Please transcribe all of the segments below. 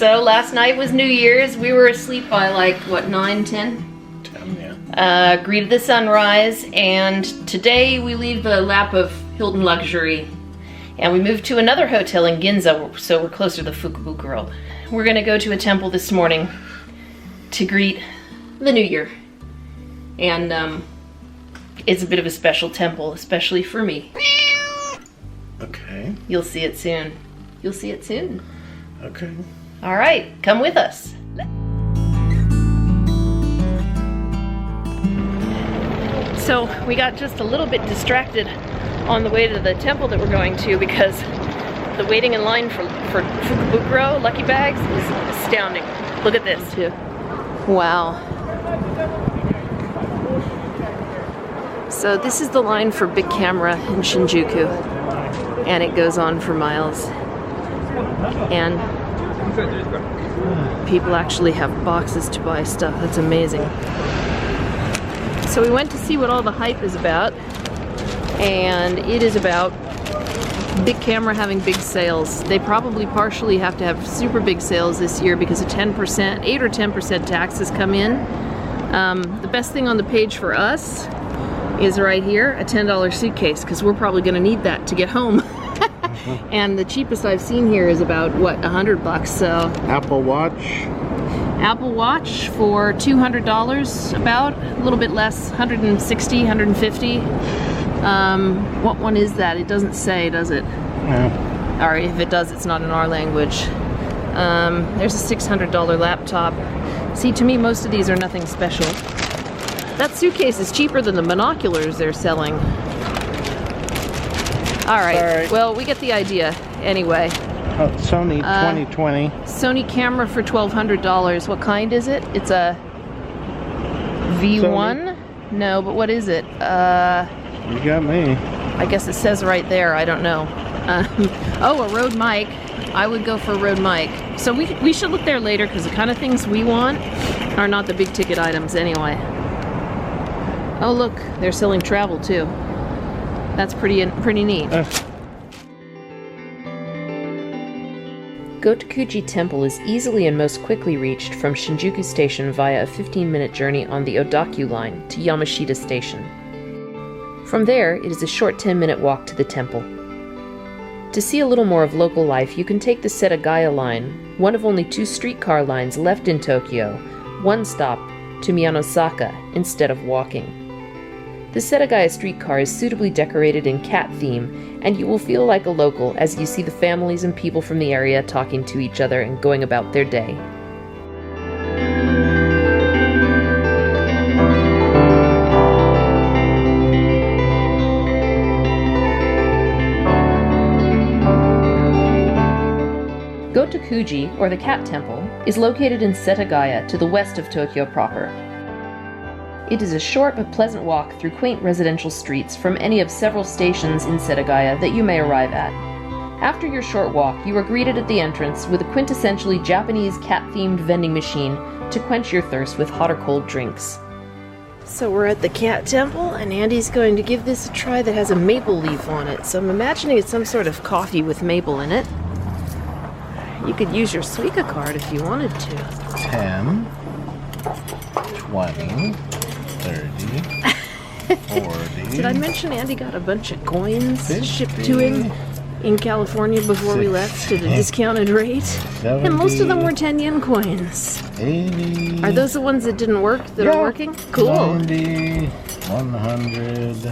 So last night was New Year's. We were asleep by like, what, 9, 10? 10, yeah. Greeted the sunrise, and today we leave the lap of Hilton Luxury and we moved to another hotel in Ginza, so we're closer to the fukubukuro. We're gonna go to a temple this morning to greet the new year. And it's a bit of a special temple, especially for me. Okay. You'll see it soon. You'll see it soon. Okay. All right, come with us. So we got just a little bit distracted on the way to the temple that we're going to because the waiting in line for fukubukuro lucky bags is astounding. Look at this too. Wow. So this is the line for big camera in Shinjuku, and it goes on for miles. And people actually have boxes to buy stuff. That's amazing. So we went to see what all the hype is about, and it is about big camera having big sales. They probably partially have to have super big sales this year because a 10%, 8 or 10% taxes come in. The best thing on the page for us is right here, a $10 suitcase, because we're probably going to need that to get home. And the cheapest I've seen here is about, what, $100, so. Apple Watch. Apple Watch for $200, about, a little bit less, 160, 150. What one is that? It doesn't say, does it? Yeah. Or if it does, it's not in our language. There's a $600 laptop. See, to me, most of these are nothing special. That suitcase is cheaper than the binoculars they're selling. All right. Sorry. Well, we get the idea. Anyway. Sony 2020. Sony camera for $1,200. What kind is it? It's a V1? Sony? No, but what is it? You got me. I guess it says right there. I don't know. Oh, a Rode mic. I would go for a Rode mic. So we should look there later because the kind of things we want are not the big ticket items anyway. Oh look, they're selling travel too. That's pretty neat. Gotokuji Temple is easily and most quickly reached from Shinjuku Station via a 15-minute journey on the Odakyu line to Yamashita Station. From there, it is a short 10-minute walk to the temple. To see a little more of local life, you can take the Setagaya line, one of only 2 streetcar lines left in Tokyo, one stop to Miyanosaka, instead of walking. The Setagaya streetcar is suitably decorated in cat theme, and you will feel like a local as you see the families and people from the area talking to each other and going about their day. Gotokuji, or the Cat Temple, is located in Setagaya to the west of Tokyo proper. It is a short but pleasant walk through quaint residential streets from any of several stations in Setagaya that you may arrive at. After your short walk, you are greeted at the entrance with a quintessentially Japanese cat-themed vending machine to quench your thirst with hot or cold drinks. So we're at the Cat Temple, and Andy's going to give this a try that has a maple leaf on it. So I'm imagining it's some sort of coffee with maple in it. You could use your Suica card if you wanted to. 10, 20, 30, 40. Did I mention Andy got a bunch of coins 50, shipped to him in California before we left at a discounted rate? 70, And most of them were 10 yen coins. 80. Are those the ones that didn't work that are working? Cool. 90, 100,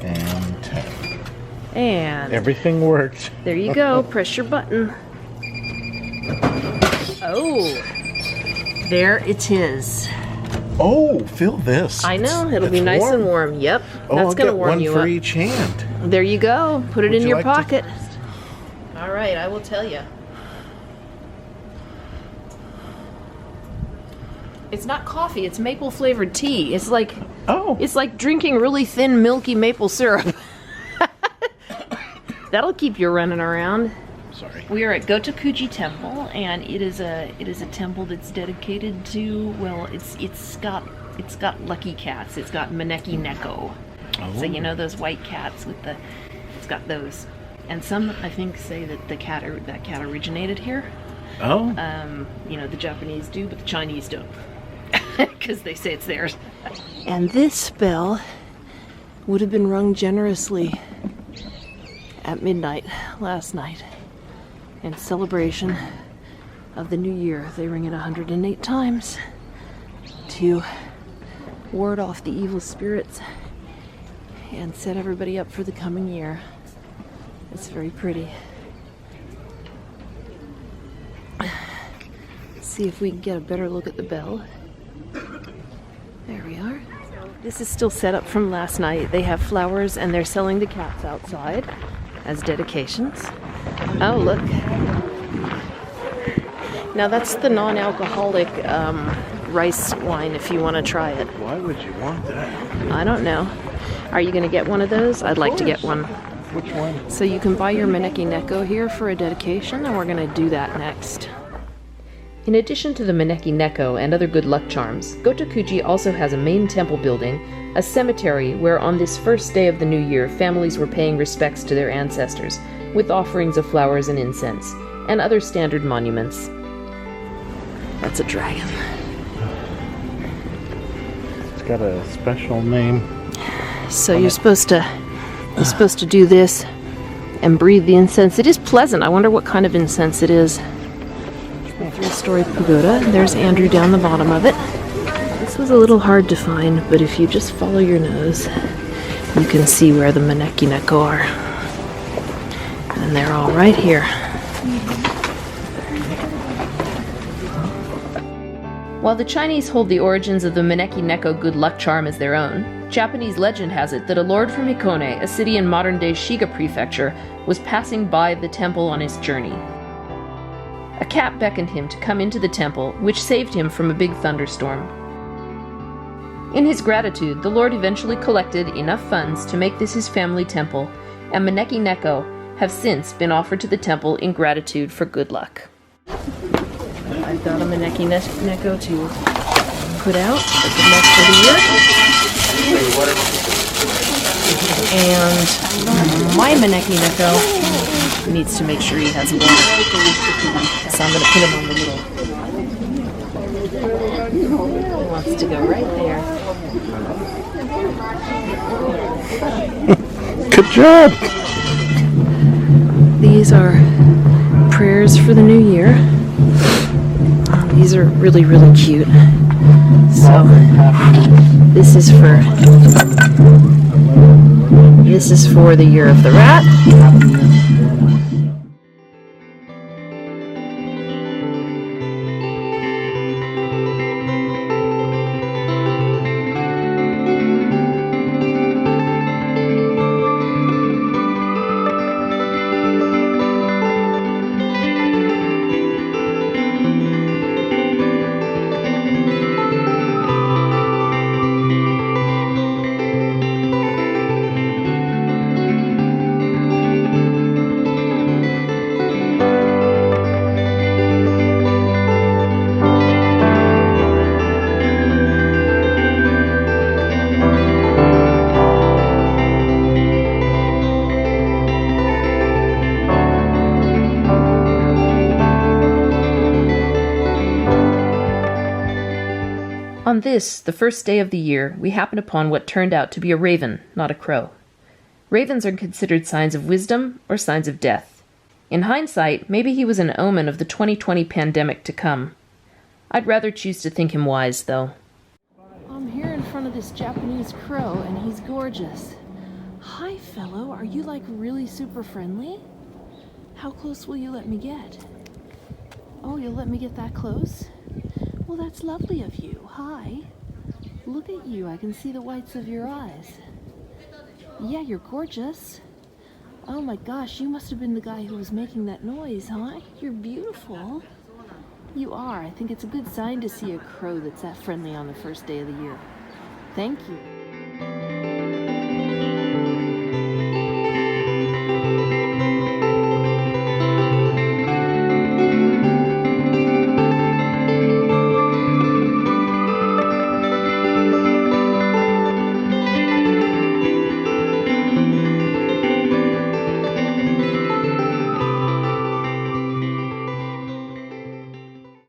and 10. And Everything worked. there you go. Press your button. Oh, there it is. Oh, feel this. I know, it'll be It's nice warm. and warm. Yep, Oh, that's I'll gonna get warm one you for up. each hand. There you go. Put it Would in you your like to- pocket. All right, I will tell you. It's not coffee. It's maple flavored tea. It's like drinking really thin, milky maple syrup. That'll keep you running around. Sorry. We are at Gotokuji Temple, and it is a temple that's dedicated to, well, it's got lucky cats. It's got Maneki Neko. Oh. So you know those white cats with the, it's got those. And some I think say that that cat originated here. Oh. The Japanese do, but the Chinese don't. Because they say it's theirs. And this bell would have been rung generously at midnight last night in celebration of the new year. They ring it 108 times to ward off the evil spirits and set everybody up for the coming year. It's very pretty. Let's see if we can get a better look at the bell. There we are. This is still set up from last night. They have flowers and they're selling the cats outside as dedications. Oh, look. Now that's the non-alcoholic rice wine if you want to try it. Why would you want that? I don't know. Are you going to get one of those? I'd like to get one. Which one? So you can buy your Maneki Neko here for a dedication, and we're going to do that next. In addition to the Maneki Neko and other good luck charms, Gotokuji also has a main temple building, a cemetery where on this first day of the new year families were paying respects to their ancestors, with offerings of flowers and incense, and other standard monuments. That's a dragon. It's got a special name. So you're supposed to do this and breathe the incense. It is pleasant. I wonder what kind of incense it is. A three-story pagoda. There's Andrew down the bottom of it. This was a little hard to find, but if you just follow your nose, you can see where the Maneki Neko are. And they're all right here. While the Chinese hold the origins of the Maneki Neko good luck charm as their own, Japanese legend has it that a lord from Hikone, a city in modern-day Shiga Prefecture, was passing by the temple on his journey. A cat beckoned him to come into the temple, which saved him from a big thunderstorm. In his gratitude, the lord eventually collected enough funds to make this his family temple, and Maneki Neko have since been offered to the temple in gratitude for good luck. I've got a Maneki Neko to put out for good luck for the year. And my Maneki Neko needs to make sure he has water. So I'm going to put him on the little... He wants to go right there. Good job! These are prayers for the new year. These are really, really cute. So this is for the year of the rat. On this, the first day of the year, we happen upon what turned out to be a raven, not a crow. Ravens are considered signs of wisdom or signs of death. In hindsight, maybe he was an omen of the 2020 pandemic to come. I'd rather choose to think him wise, though. I'm here in front of this Japanese crow, and he's gorgeous. Hi, fellow. Are you, really super friendly? How close will you let me get? Oh, you'll let me get that close? Well, that's lovely of you. Hi. Look at you. I can see the whites of your eyes. Yeah, you're gorgeous. Oh my gosh, you must have been the guy who was making that noise, huh? You're beautiful. You are. I think it's a good sign to see a crow that's that friendly on the first day of the year. Thank you.